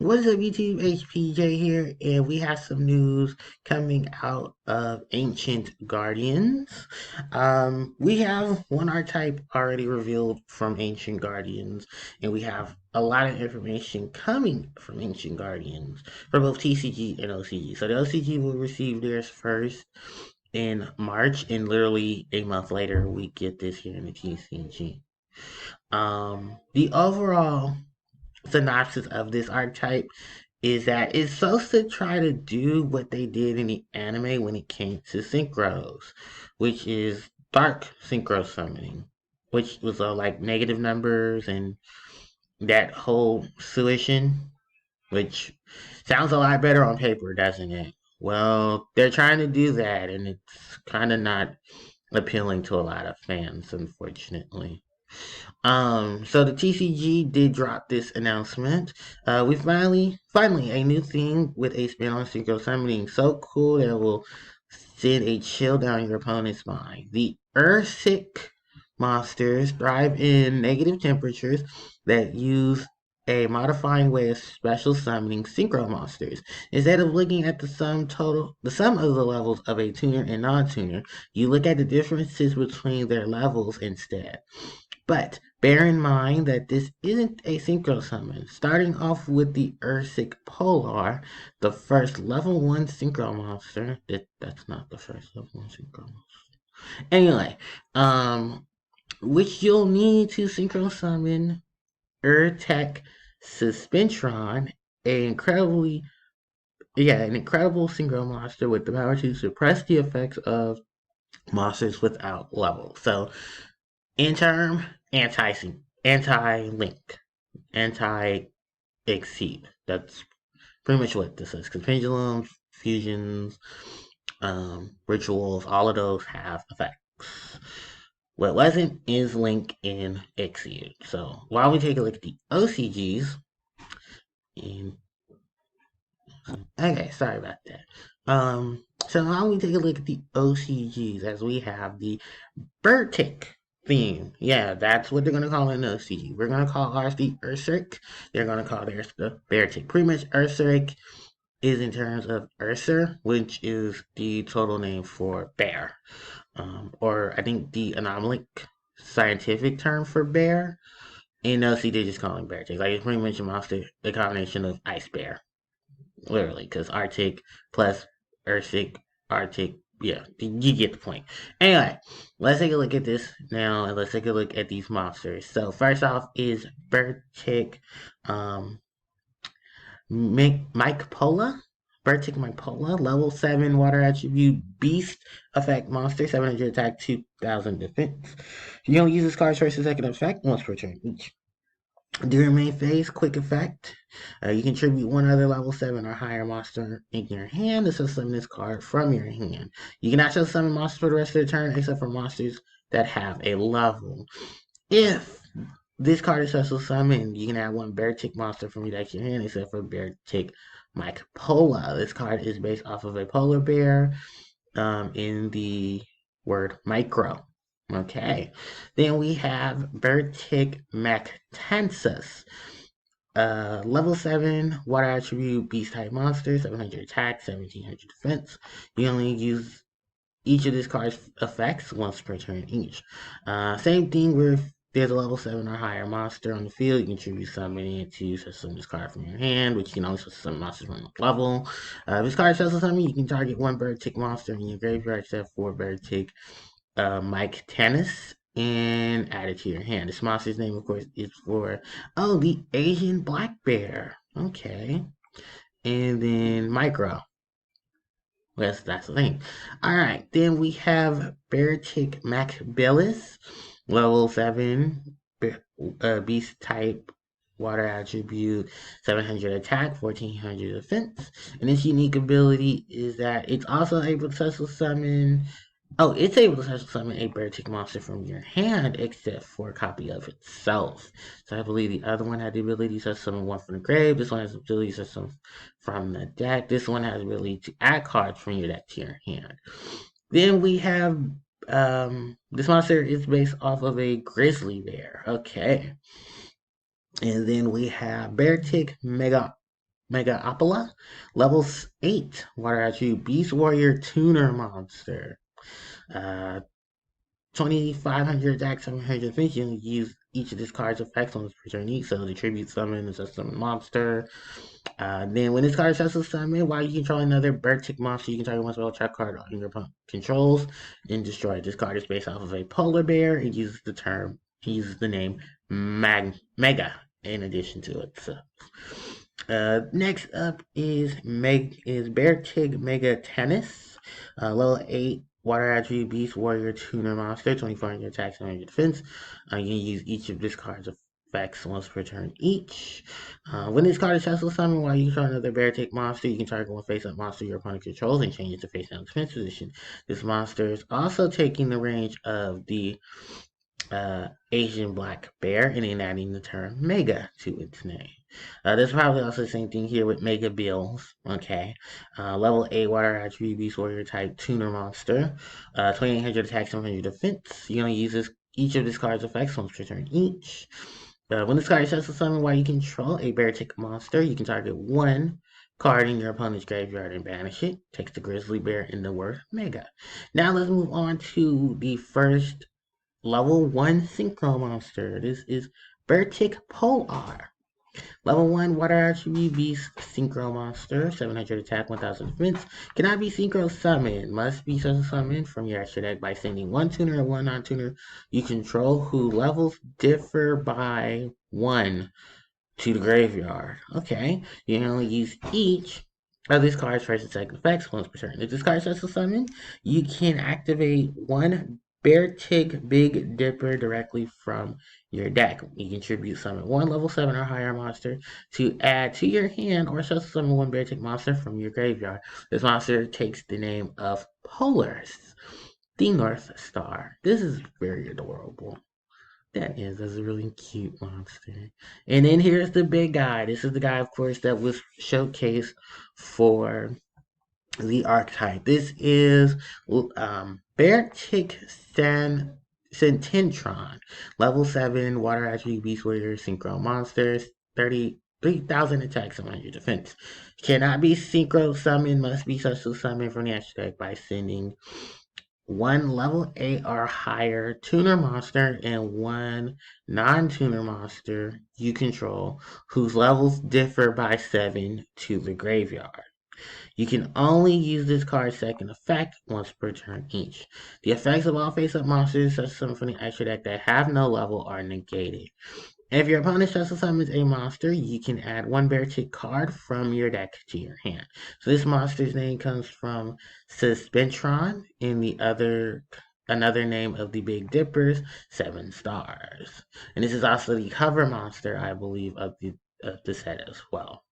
What's up, YouTube? HPJ here, and we have some news coming out of Ancient Guardians. We have one archetype already revealed from Ancient Guardians, and we have a lot of information coming from Ancient Guardians for both TCG and OCG. So the OCG will receive theirs first in March, and literally a month later, we get this here in the TCG. The overall synopsis of this archetype is that it's supposed to try to do what they did in the anime when it came to synchros, which is dark synchro summoning, which was like negative numbers and that whole solution, which sounds a lot better on paper, doesn't it? Well, they're trying to do that, and it's kind of not appealing to a lot of fans, unfortunately. So the TCG did drop this announcement. We finally a new theme with a spin on synchro summoning so cool that will send a chill down your opponent's spine. The Ursarctic monsters thrive in negative temperatures that use a modifying way of special summoning synchro monsters. Instead of looking at the sum of the levels of a tuner and non-tuner, you look at the differences between their levels instead. But bear in mind that this isn't a synchro summon. Starting off with the Ursarctic Polar, the first level 1 synchro monster. That's not the first level 1 synchro monster. Anyway, which you'll need to synchro summon Urtec Suspension, an incredible synchro monster with the power to suppress the effects of monsters without level. So in term, anti-link, anti-exceed. That's pretty much what this is. Because pendulums, fusions, rituals, all of those have effects. What wasn't is link and exceed. So while we take a look at the OCGs, and okay, sorry about that. So now we take a look at the OCGs as we have the Beartic theme. Yeah, that's what they're gonna call it in the OCG. We're gonna call ours the Ursarctic. They're gonna call theirs the Beartic. Pretty much Ursarctic is in terms of Ursar, which is the total name for bear. Or I think the anomalic scientific term for bear. In OCG, they're just calling Beartic. Like it's pretty much a monster, a combination of ice bear literally, because Arctic plus Ursarctic, Arctic, yeah, you get the point. Anyway, let's take a look at this now, and let's take a look at these monsters. So first off is Beartic, Mike Pola. Beartic Mike Pola, level 7 water attribute beast effect monster, 700 attack, 2000 defense. You don't use this card's first and second effect once per turn each. During main phase, quick effect. You contribute one other level 7 or higher monster in your hand to summon this card from your hand. You can actually summon monsters for the rest of the turn except for monsters that have a level. If this card is special summoned, you can add one Beartic monster from your deck to your hand except for Beartic Mike Pola. This card is based off of a polar bear in the word micro. Okay. Then we have Beartic Mactansus. Level 7 water attribute beast type monster, 700 attack, 1700 defense. You only use each of this card's effects once per turn each. Same thing with there's a level 7 or higher monster on the field. You can contribute summoning it to summon this card from your hand, which you can also summon monsters from the level. If this card special summon, you can target one Beartic monster in your graveyard except for Beartic Mike Tennis and add it to your hand. This monster's name, of course, is for the Asian black bear. Okay, and then Micro. Yes, that's the thing. All right, then we have Beartic Macbellis, level 7, beast type. Water attribute, 700 attack, 1400 defense. And its unique ability is that it's also able to special summon. Oh, it's able to special summon a Beartic monster from your hand, except for a copy of itself. So I believe the other one had the ability to summon one from the grave. This one has the ability to summon from the deck. This one has the ability to add cards from your deck to your hand. Then we have this monster is based off of a grizzly bear. Okay. And then we have Beartic Megaopola. Level 8 water attribute Beast Warrior Tuner Monster. Uh, 2,500 attack, 700 defense. You use each of this card's effects on its turn each. So the tribute summon is a summon monster. Then when this card sets a summon, while you control another Beartic monster, you can target one spell trap card on your opponent controls and destroy it. This card is based off of a polar bear. It uses the name Mega in addition to it. So next up is Beartic Mega Tennis. Level 8 Water Attribute Beast Warrior Tuner Monster, 2400 attack, 700 defense. You can use each of this card's effects once per turn each. When this card is Tesla Summon, while you control another Beartic monster, you can target one face-up monster your opponent controls and change it to face-down defense position. This monster is also taking the range of the Asian black bear and then adding the term mega to its name. There's probably also the same thing here with Mega Bills. Okay. Level 8 Water Attribute Beast Warrior type Tuner Monster. 2,800 attack, 700 defense. You only use each of this card's effects once per turn each. When this card sets a summon while you control a Beartic monster, you can target one card in your opponent's graveyard and banish it. Takes the grizzly bear in the word Mega. Now let's move on to the first Level 1 Synchro Monster. This is Beartic Polar. Level 1 Water Attribute Beast Synchro Monster. 700 attack, 1000 defense. Cannot be Synchro Summoned. Must be Synchro Summoned from your extra deck by sending one tuner or one non-tuner you control who levels differ by 1 to the graveyard. Okay. You can only use each of these cards first and second effects once per turn. If this card starts to summon, you can activate one Beartic Big Dipper directly from your deck. You can tribute summon one level 7 or higher monster to add to your hand or special summon one Beartic monster from your graveyard. This monster takes the name of Polaris, the North Star. This is very adorable. That's a really cute monster. And then here's the big guy. This is the guy, of course, that was showcased for the archetype. This is Beartic Cententron, level 7, water attribute beast warrior, synchro monsters, 33,000 attack, 700 defense. Cannot be synchro summoned, must be special summoned from the extra deck by sending one level 8 or higher tuner monster and one non-tuner monster you control whose levels differ by 7 to the graveyard. You can only use this card's second effect once per turn each. The effects of all face-up monsters, such as some from the extra deck that have no level, are negated. If your opponent special summons a monster, you can add one Beartic card from your deck to your hand. So this monster's name comes from Suspentron, and another name of the Big Dipper's 7 stars. And this is also the cover monster, I believe, of the set as well.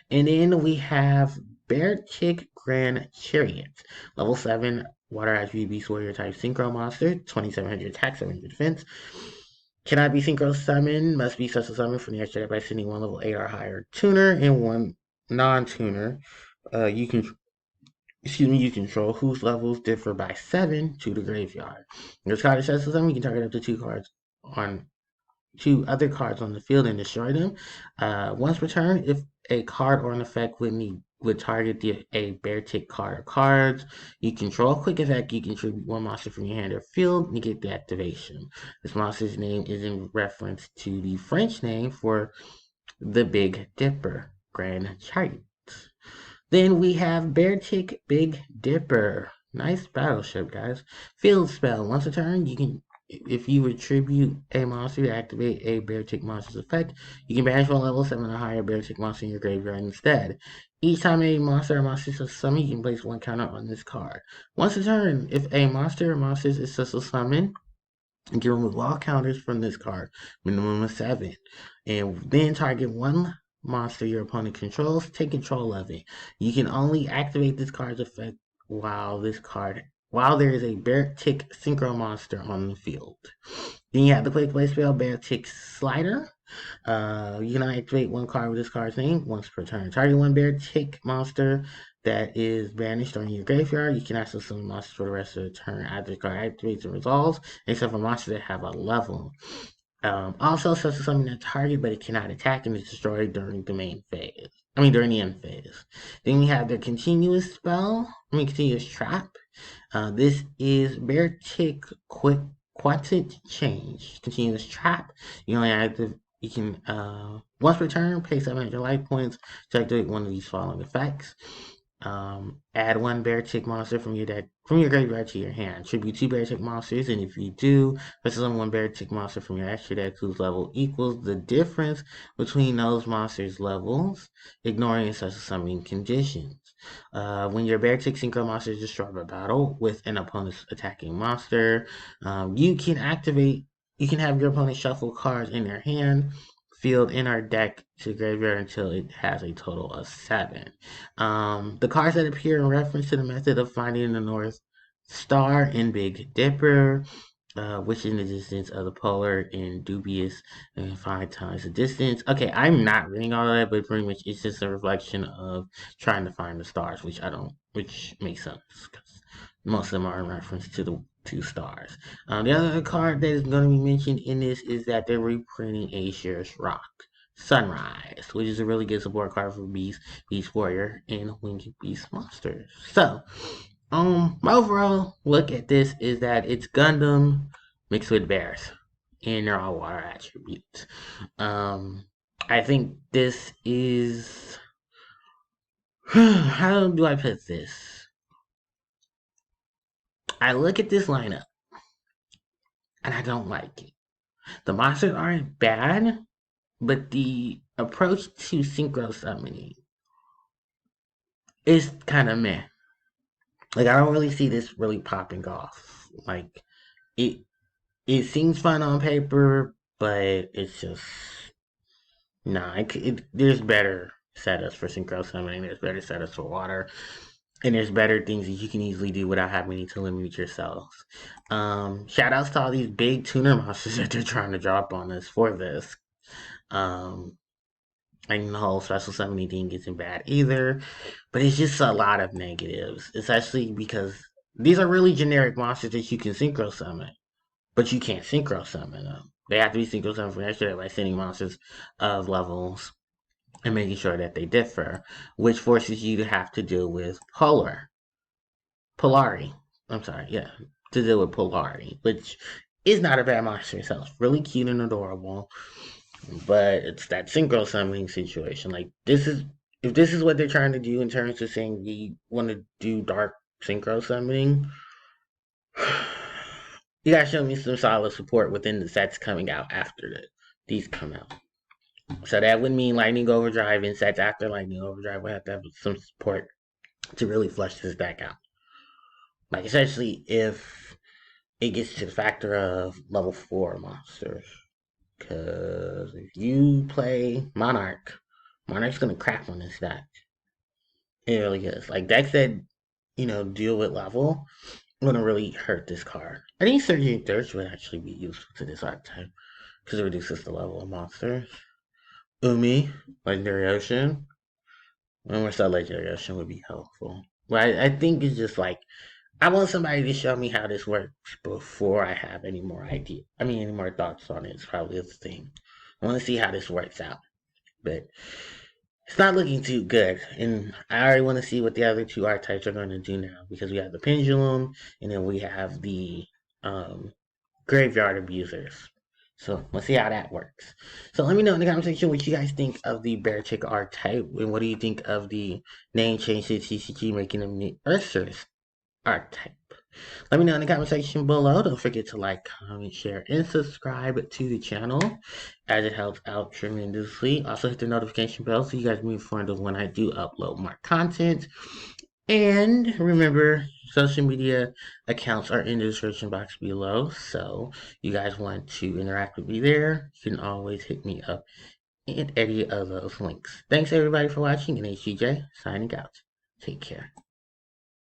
And then we have Beartic Grand Chariot, level 7, water attribute beast warrior type synchro monster, 2,700 attack, 700 defense. Cannot be synchro summoned, must be special summoned from the extra deck by sending one level 8 or higher tuner and one non-tuner. You control whose levels differ by 7 to the graveyard. This card is special summoned, you can target up to 2 other cards on the field and destroy them. Once per turn, if a card or an effect would target a Beartic card or cards you control, quick effect, you contribute one monster from your hand or field and get the activation. This monster's name is in reference to the French name for the Big Dipper, Grand Chariot. Then we have Beartic Big Dipper. Nice battleship, guys. Field spell. Once a turn, if you attribute a monster to activate a Beartic monster's effect, you can banish one level 7 or higher Beartic monster in your graveyard instead. Each time a monster or monster is summoned, you can place one counter on this card. Once a turn, if a monster or monsters is special summoned, you can remove all counters from this card, minimum of 7, and then target one monster your opponent controls, take control of it. You can only activate this card's effect while there is a Beartic Synchro Monster on the field. Then you have the quick play spell Beartic Slider. You can activate one card with this card's name once per turn. Target one Beartic monster that is banished on your graveyard. You can also summon monsters for the rest of the turn after the card activates and resolves, except for monsters that have a level. Also, special summon that target, but it cannot attack and is destroyed during the main phase. during the end phase. Then we have their continuous trap. This is Beartic quick quantity change. Continuous trap. You only active you can once per turn, pay 700 life points to activate one of these following effects. Add one Beartic monster from your graveyard to your hand. Tribute two Beartic monsters, and if you do, summon one Beartic monster from your extra deck whose level equals the difference between those monsters' levels, ignoring special summoning conditions. When your Beartic Synchro Monster is destroyed by battle with an opponent's attacking monster, you can have your opponent shuffle cards in their hand field in our deck to graveyard until it has a total of 7. The cards that appear in reference to the method of finding the North Star in Big Dipper, which in the distance of the polar in dubious and 5 times the distance. Okay, I'm not reading all of that, but pretty much it's just a reflection of trying to find the stars, which makes sense because most of them are in reference to the 2 stars. The other card that is going to be mentioned in this is that they're reprinting Aesir's Rock Sunrise, which is a really good support card for Beast Warrior, and Winged Beast monsters. So, my overall look at this is that it's Gundam mixed with bears, and they're all water attributes. I think this is how do I put this? I look at this lineup and I don't like it. The monsters aren't bad, but the approach to synchro summoning is kind of meh. Like, I don't really see this really popping off. Like, it seems fun on paper, but it's just nah. There's better setups for synchro summoning. There's better setups for water, and there's better things that you can easily do without having to limit yourselves. Shout outs to all these big tuner monsters that they're trying to drop on us for this. And the whole special summoning thing isn't bad either, but it's just a lot of negatives, especially because these are really generic monsters that you can synchro summon, but you can't synchro summon them. They have to be synchro summoned from yesterday by sending monsters of levels and making sure that they differ, which forces you to have to deal with Polari. I'm sorry, yeah, to deal with Polari, which is not a bad monster itself. Really cute and adorable, but it's that synchro summoning situation. Like, if this is what they're trying to do in terms of saying we want to do dark synchro summoning, you gotta show me some solid support within the sets coming out after these come out. So that would mean Lightning Overdrive and sets after Lightning Overdrive would have to have some support to really flush this back out. Like, especially if it gets to the factor of level 4 monsters. Because if you play Monarch's gonna crack on this deck. It really is. Like, decks that, deal with level gonna really hurt this card. I think Surgery Thirst would actually be useful to this archetype because it reduces the level of monsters. Umi, Legendary Ocean. One more star Legendary Ocean would be helpful. But I think it's just like, I want somebody to show me how this works before I have any more thoughts on it. It's probably the thing. I want to see how this works out. But it's not looking too good. And I already want to see what the other 2 archetypes are going to do now. Because we have the Pendulum, and then we have the Graveyard Abusers. So let's see how that works. So let me know in the comment section what you guys think of the Beartic archetype. And what do you think of the name change to TCG, making them the Ursarctic archetype. Let me know in the comment section below. Don't forget to like, comment, share, and subscribe to the channel, as it helps out tremendously. Also hit the notification bell so you guys be informed of when I do upload more content. And remember, social media accounts are in the description box below, so you guys want to interact with me there, you can always hit me up in any of those links. Thanks everybody for watching, and HGJ signing out. Take care.